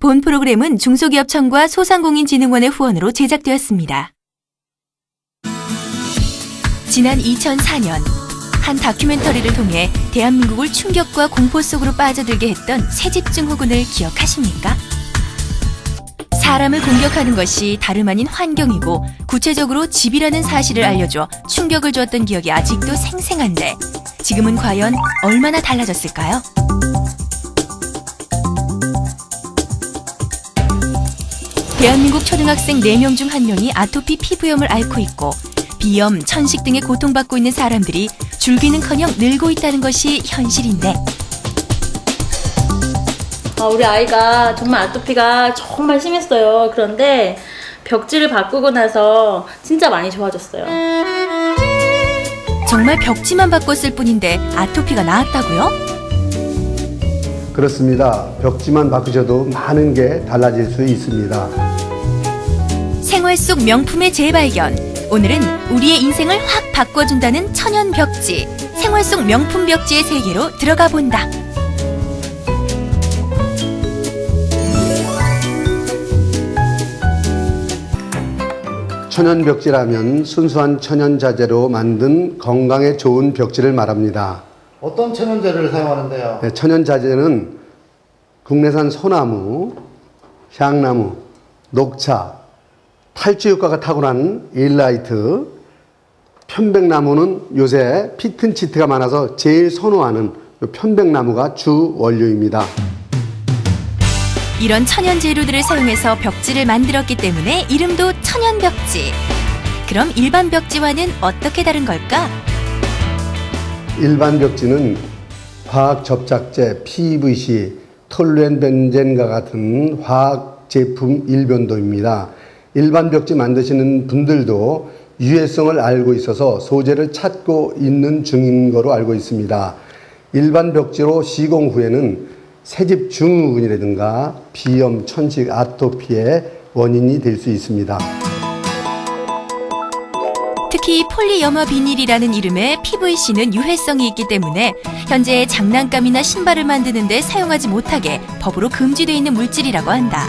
본 프로그램은 중소기업청과 소상공인진흥원의 후원으로 제작되었습니다. 지난 2004년 한 다큐멘터리를 통해 대한민국을 충격과 공포 속으로 빠져들게 했던 새집 증후군을 기억하십니까? 사람을 공격하는 것이 다름 아닌 환경이고 구체적으로 집이라는 사실을 알려줘 충격을 주었던 기억이 아직도 생생한데 지금은 과연 얼마나 달라졌을까요? 대한민국 초등학생 4명 중 1명이 아토피 피부염을 앓고 있고 비염, 천식 등의 고통받고 있는 사람들이 줄기는커녕 늘고 있다는 것이 현실인데 우리 아이가 정말 아토피가 정말 심했어요. 그런데 벽지를 바꾸고 나서 진짜 많이 좋아졌어요. 정말 벽지만 바꿨을 뿐인데 아토피가 나았다고요? 그렇습니다. 벽지만 바꾸셔도 많은 게 달라질 수 있습니다. 생활 속 명품의 재발견. 오늘은 우리의 인생을 확 바꿔준다는 천연 벽지. 생활 속 명품 벽지의 세계로 들어가 본다. 천연 벽지라면 순수한 천연 자재로 만든 건강에 좋은 벽지를 말합니다. 어떤 천연재료를 사용하는데요? 네, 천연 자재는 국내산 소나무, 향나무, 녹차, 탈취 효과가 탁월한 일라이트, 편백나무는 요새 피튼치트가 많아서 제일 선호하는 편백나무가 주 원료입니다. 이런 천연 재료들을 사용해서 벽지를 만들었기 때문에 이름도 천연 벽지. 그럼 일반 벽지와는 어떻게 다른 걸까? 일반 벽지는 화학 접착제, PVC, 톨루엔벤젠과 같은 화학 제품 일변도입니다. 일반 벽지 만드시는 분들도 유해성을 알고 있어서 소재를 찾고 있는 중인 거로 알고 있습니다. 일반 벽지로 시공 후에는 새집 증후군이라든가 비염, 천식, 아토피의 원인이 될 수 있습니다. 특히 폴리염화 비닐이라는 이름의 PVC는 유해성이 있기 때문에 현재 장난감이나 신발을 만드는 데 사용하지 못하게 법으로 금지되어 있는 물질이라고 한다.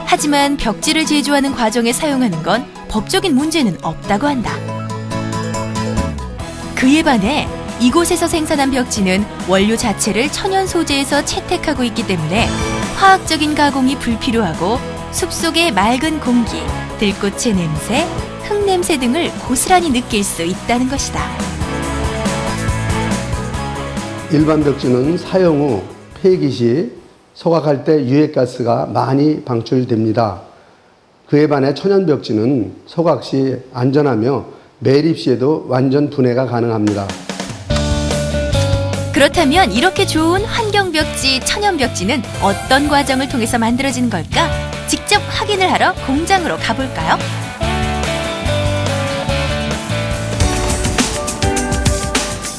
하지만 벽지를 제조하는 과정에 사용하는 건 법적인 문제는 없다고 한다. 그에 반해 이곳에서 생산한 벽지는 원료 자체를 천연 소재에서 채택하고 있기 때문에 화학적인 가공이 불필요하고 숲속의 맑은 공기, 들꽃의 냄새, 흙냄새 등을 고스란히 느낄 수 있다는 것이다. 일반 벽지는 사용 후 폐기 시 소각할 때 유해가스가 많이 방출됩니다. 그에 반해 천연 벽지는 소각 시 안전하며 매립 시에도 완전 분해가 가능합니다. 그렇다면 이렇게 좋은 환경 벽지, 천연 벽지는 어떤 과정을 통해서 만들어지는 걸까? 직접 확인을 하러 공장으로 가볼까요?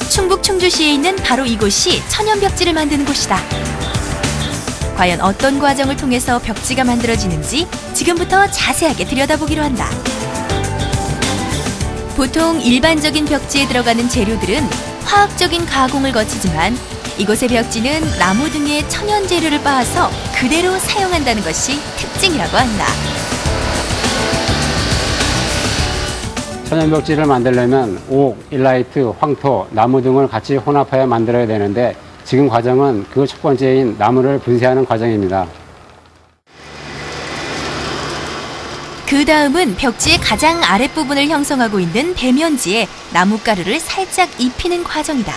충북 충주시에 있는 바로 이곳이 천연 벽지를 만드는 곳이다. 과연 어떤 과정을 통해서 벽지가 만들어지는지 지금부터 자세하게 들여다보기로 한다. 보통 일반적인 벽지에 들어가는 재료들은 화학적인 가공을 거치지만 이곳의 벽지는 나무 등의 천연 재료를 빻아서 그대로 사용한다는 것이 특징이라고 한다. 천연 벽지를 만들려면 옥, 일라이트, 황토, 나무 등을 같이 혼합하여 만들어야 되는데 지금 과정은 그 첫 번째인 나무를 분쇄하는 과정입니다. 그 다음은 벽지의 가장 아랫부분을 형성하고 있는 배면지에 나뭇가루를 살짝 입히는 과정이다.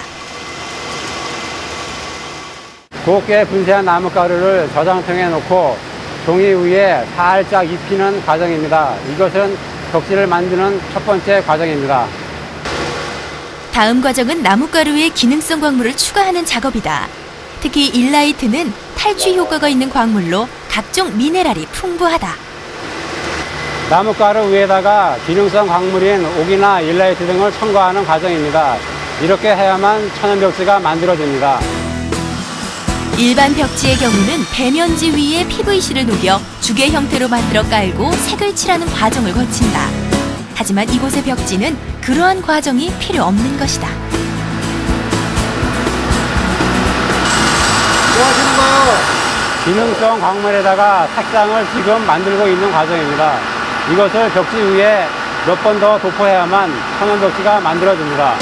곱게 분쇄한 나뭇가루를 저장통에 넣고 종이 위에 살짝 입히는 과정입니다. 이것은 벽지를 만드는 첫 번째 과정입니다. 다음 과정은 나뭇가루에 기능성 광물을 추가하는 작업이다. 특히 일라이트는 탈취 효과가 있는 광물로 각종 미네랄이 풍부하다. 나뭇가루 위에다가 기능성 광물인 옥이나 일라이트 등을 첨가하는 과정입니다. 이렇게 해야만 천연 벽지가 만들어집니다. 일반 벽지의 경우는 배면지 위에 PVC를 녹여 주개 형태로 만들어 깔고 색을 칠하는 과정을 거친다. 하지만 이곳의 벽지는 그러한 과정이 필요 없는 것이다. 뭐 하시는 거예요? 기능성 광물에다가 색상을 지금 만들고 있는 과정입니다. 이것을 벽지 위에 몇 번 더 도포해야만 천연 벽지가 만들어집니다.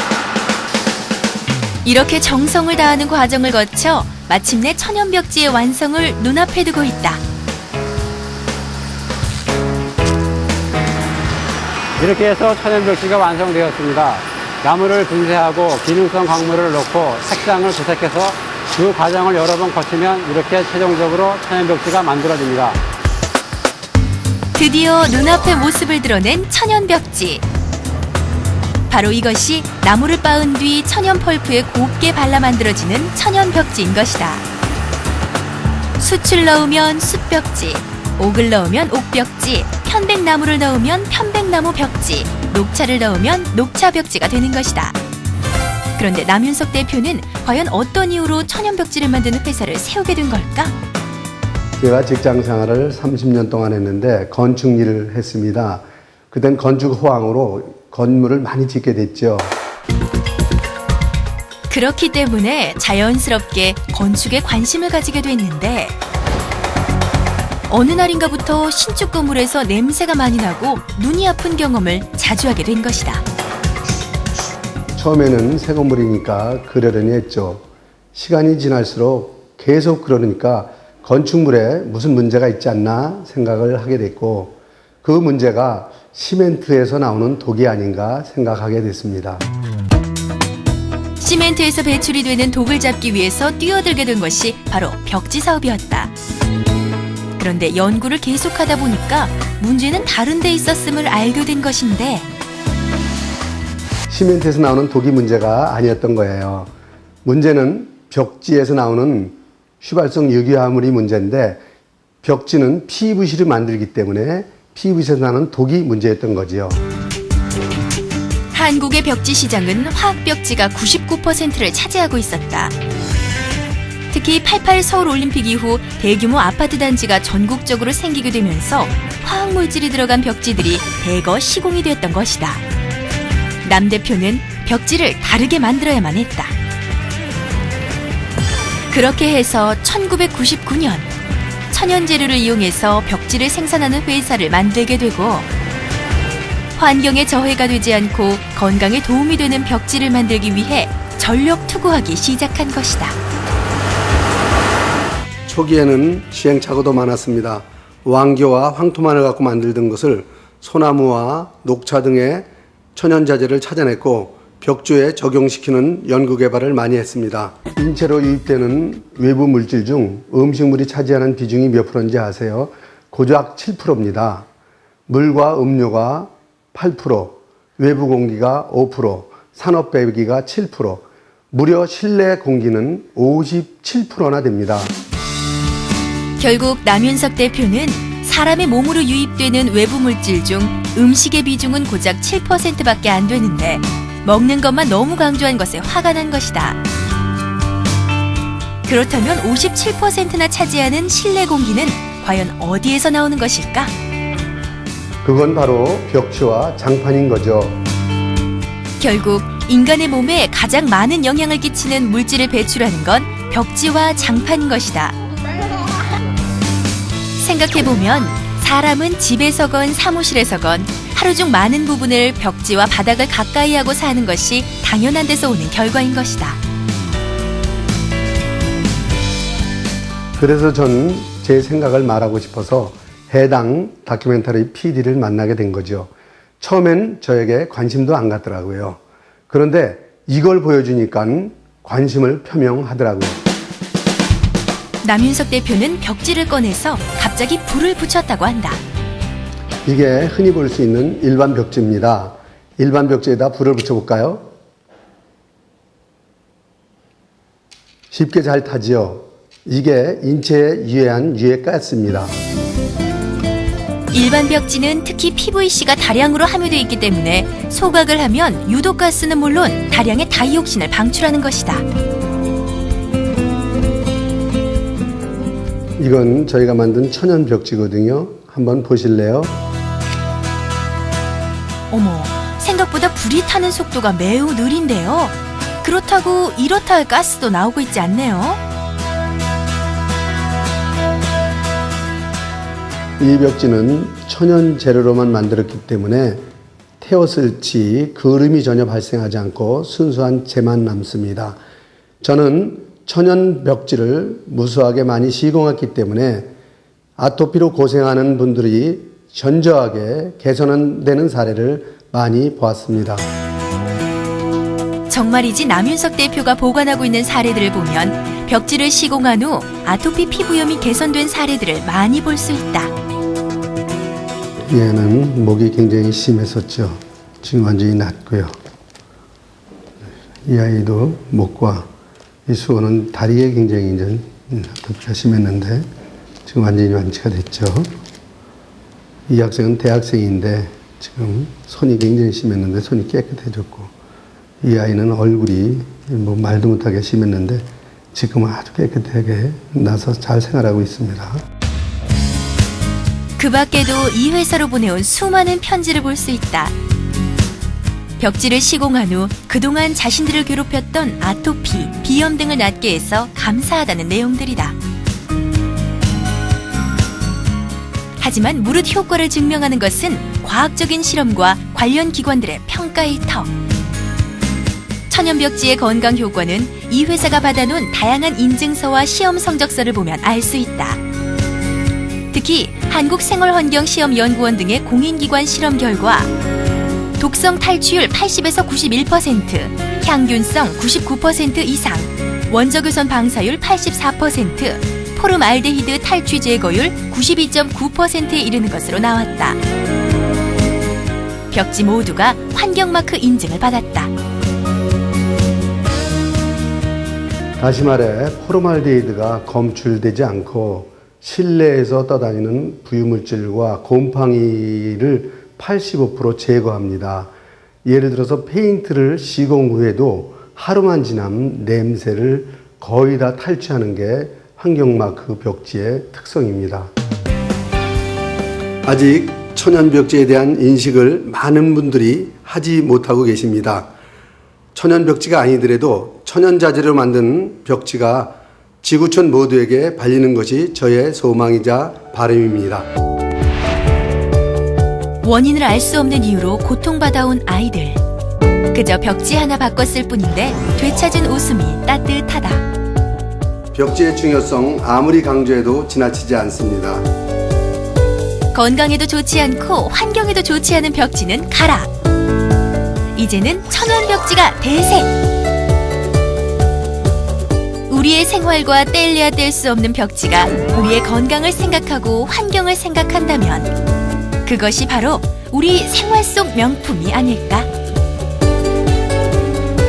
이렇게 정성을 다하는 과정을 거쳐 마침내 천연 벽지의 완성을 눈앞에 두고 있다. 이렇게 해서 천연 벽지가 완성되었습니다. 나무를 분쇄하고 기능성 광물을 넣고 색상을 부색해서 그 과정을 여러 번 거치면 이렇게 최종적으로 천연 벽지가 만들어집니다. 드디어 눈앞의 모습을 드러낸 천연 벽지. 바로 이것이 나무를 빻은 뒤 천연 펄프에 곱게 발라 만들어지는 천연 벽지인 것이다. 숯을 넣으면 숯벽지, 옥을 넣으면 옥벽지, 편백나무를 넣으면 편백나무 벽지, 녹차를 넣으면 녹차 벽지가 되는 것이다. 그런데 남윤석 대표는 과연 어떤 이유로 천연 벽지를 만드는 회사를 세우게 된 걸까? 제가 직장 생활을 30년 동안 했는데 건축 일을 했습니다. 그땐 건축 호황으로 건물을 많이 짓게 됐죠. 그렇기 때문에 자연스럽게 건축에 관심을 가지게 됐는데 어느 날인가부터 신축 건물에서 냄새가 많이 나고 눈이 아픈 경험을 자주 하게 된 것이다. 처음에는 새 건물이니까 그러려니 했죠. 시간이 지날수록 계속 그러니까 건축물에 무슨 문제가 있지 않나 생각을 하게 됐고 그 문제가 시멘트에서 나오는 독이 아닌가 생각하게 됐습니다. 시멘트에서 배출이 되는 독을 잡기 위해서 뛰어들게 된 것이 바로 벽지 사업이었다. 그런데 연구를 계속하다 보니까 문제는 다른 데 있었음을 알게 된 것인데 시멘트에서 나오는 독이 문제가 아니었던 거예요. 문제는 벽지에서 나오는 휘발성 유기화물이 문제인데 벽지는 PVC를 만들기 때문에 PVC에서 나는 독이 문제였던 거지요. 한국의 벽지 시장은 화학벽지가 99%를 차지하고 있었다. 특히 88 서울올림픽 이후 대규모 아파트 단지가 전국적으로 생기게 되면서 화학물질이 들어간 벽지들이 대거 시공이 됐던 것이다. 남 대표는 벽지를 다르게 만들어야만 했다. 그렇게 해서 1999년 천연 재료를 이용해서 벽지를 생산하는 회사를 만들게 되고 환경에 저해가 되지 않고 건강에 도움이 되는 벽지를 만들기 위해 전력 투구하기 시작한 것이다. 초기에는 시행착오도 많았습니다. 왕겨와 황토만을 갖고 만들던 것을 소나무와 녹차 등의 천연자재를 찾아냈고 벽조에 적용시키는 연구개발을 많이 했습니다. 인체로 유입되는 외부 물질 중 음식물이 차지하는 비중이 몇 프로인지 아세요? 고작 7%입니다. 물과 음료가 8%, 외부 공기가 5%, 산업 배기가 7%, 무려 실내 공기는 57%나 됩니다. 결국 남윤석 대표는 사람의 몸으로 유입되는 외부 물질 중 음식의 비중은 고작 7%밖에 안 되는데 먹는 것만 너무 강조한 것에 화가 난 것이다. 그렇다면 57%나 차지하는 실내 공기는 과연 어디에서 나오는 것일까? 그건 바로 벽지와 장판인 거죠. 결국 인간의 몸에 가장 많은 영향을 끼치는 물질을 배출하는 건 벽지와 장판인 것이다. 생각해보면 사람은 집에서건 사무실에서건 하루 중 많은 부분을 벽지와 바닥을 가까이 하고 사는 것이 당연한 데서 오는 결과인 것이다. 그래서 전 제 생각을 말하고 싶어서 해당 다큐멘터리 PD를 만나게 된 거죠. 처음엔 저에게 관심도 안 갔더라고요. 그런데 이걸 보여주니까 관심을 표명하더라고요. 남윤석 대표는 벽지를 꺼내서 갑자기 불을 붙였다고 한다. 이게 흔히 볼 수 있는 일반 벽지입니다. 일반 벽지에다 불을 붙여볼까요? 쉽게 잘 타지요. 이게 인체에 유해한 유해가스입니다. 일반 벽지는 특히 PVC가 다량으로 함유되어 있기 때문에 소각을 하면 유독가스는 물론 다량의 다이옥신을 방출하는 것이다. 이건 저희가 만든 천연 벽지거든요. 한번 보실래요? 어머, 생각보다 불이 타는 속도가 매우 느린데요. 그렇다고 이렇다 할 가스도 나오고 있지 않네요. 이 벽지는 천연 재료로만 만들었기 때문에 태웠을 지 그름이 전혀 발생하지 않고 순수한 재만 남습니다. 저는 천연 벽지를 무수하게 많이 시공했기 때문에 아토피로 고생하는 분들이 현저하게 개선되는 사례를 많이 보았습니다. 정말이지 남윤석 대표가 보관하고 있는 사례들을 보면 벽지를 시공한 후 아토피 피부염이 개선된 사례들을 많이 볼 수 있다. 얘는 목이 굉장히 심했었죠. 지금 완전히 낫고요. 이 아이도 목과 이 수호는 다리에 굉장히 이제 아토피가 심했는데 지금 완전히 완치가 됐죠. 이 학생은 대학생인데 지금 손이 굉장히 심했는데 손이 깨끗해졌고, 이 아이는 얼굴이 뭐 말도 못하게 심했는데 지금은 아주 깨끗하게 나서 잘 생활하고 있습니다. 그 밖에도 이 회사로 보내온 수많은 편지를 볼 수 있다. 벽지를 시공한 후 그동안 자신들을 괴롭혔던 아토피, 비염 등을 낫게 해서 감사하다는 내용들이다. 하지만 무릇 효과를 증명하는 것은 과학적인 실험과 관련 기관들의 평가의 터. 천연벽지의 건강 효과는 이 회사가 받아놓은 다양한 인증서와 시험 성적서를 보면 알 수 있다. 특히 한국생활환경시험연구원 등의 공인기관 실험 결과 독성 탈취율 80에서 91%, 향균성 99% 이상, 원적외선 방사율 84%, 포름알데히드 탈취 제거율 92.9%에 이르는 것으로 나왔다. 벽지 모두가 환경마크 인증을 받았다. 다시 말해 포름알데히드가 검출되지 않고 실내에서 떠다니는 부유물질과 곰팡이를 85% 제거합니다. 예를 들어서 페인트를 시공 후에도 하루만 지나면 냄새를 거의 다 탈취하는 게 환경마크 벽지의 특성입니다. 아직 천연벽지에 대한 인식을 많은 분들이 하지 못하고 계십니다. 천연벽지가 아니더라도 천연자재로 만든 벽지가 지구촌 모두에게 발리는 것이 저의 소망이자 바람입니다. 원인을 알 수 없는 이유로 고통받아온 아이들. 그저 벽지 하나 바꿨을 뿐인데 되찾은 웃음이 따뜻하다. 벽지의 중요성 아무리 강조해도 지나치지 않습니다. 건강에도 좋지 않고 환경에도 좋지 않은 벽지는 가라. 이제는 천연벽지가 대세. 우리의 생활과 뗄래야 뗄 수 없는 벽지가 우리의 건강을 생각하고 환경을 생각한다면 그것이 바로 우리 생활 속 명품이 아닐까?